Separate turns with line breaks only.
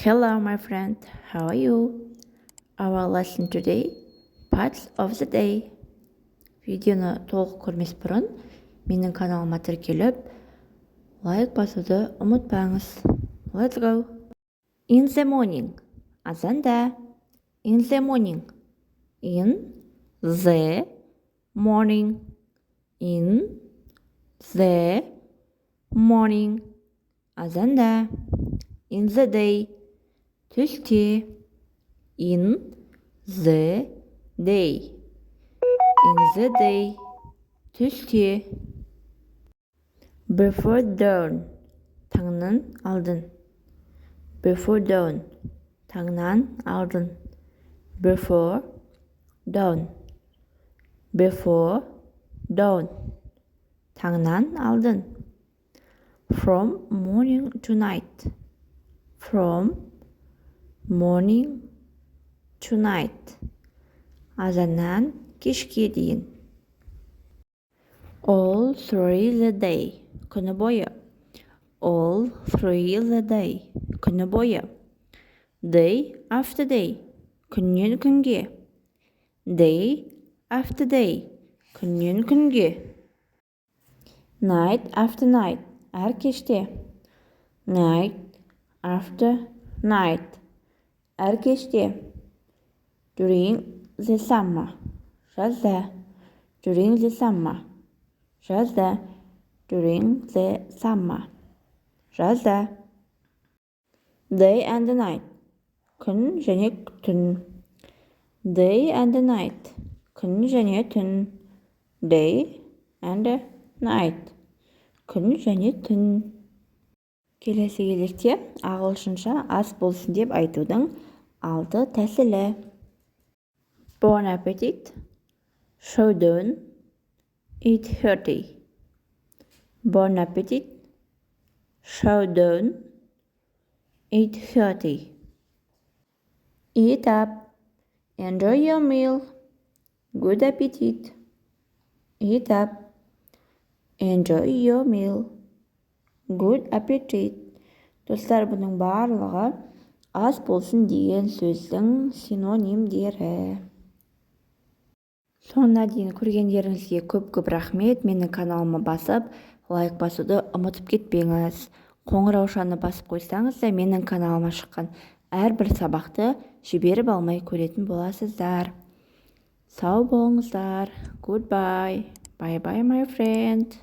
Hello, my friend. How are you? Our lesson today, parts of the day. Видеоны толық көрмес бұрын, менің каналыма тіркеліп, лайк басуды ұмытпаңыз. Let's go. In the morning. Азанда. In the morning. In the morning. In the morning. Азанда. In the day. Түсте. In the day. In the day. Түсте. Before dawn. Таңнан алдын. Before dawn. Таңнан алдын. Before dawn. Before dawn. Таңнан алдын. From morning to night. From morning to night. Азаннан кешке дейін. All through the day. Күні бойы. All through the day. Күні бойы. Day after day. Күннен күнге. Day after day. Күннен күнге. Night after night. Әр кеште. Night after night. Әр кеште. During the summer. Жазда. During the summer. Жазда. During the summer. Жазда. Day and night. Күн және түн. Day and night. Күн және түн. Day and night. Күн және түн. Келесі кезекте ағылшынша ас болсын деп айтудың 6 тәсілі. Bon appetit. Show down. Eat hearty. Bon appetit. Show down. Eat hearty. Eat up. Enjoy your meal. Good appetit. Eat up. Enjoy your meal. Good appetit. Достар, бұның барлығы ас болсын деген сөздің синонимдері. Соңына дейін көргендеріңізге көп рахмет. Менің каналыма басып, лайк басуды ұмытып кетпеңіз. Қоңыраушаны басып қойсаңыз да менің каналыма шыққан әрбір сабақты жіберіп алмай көретін боласыздар. Сау болыңыздар. Goodbye. Bye bye, my friend.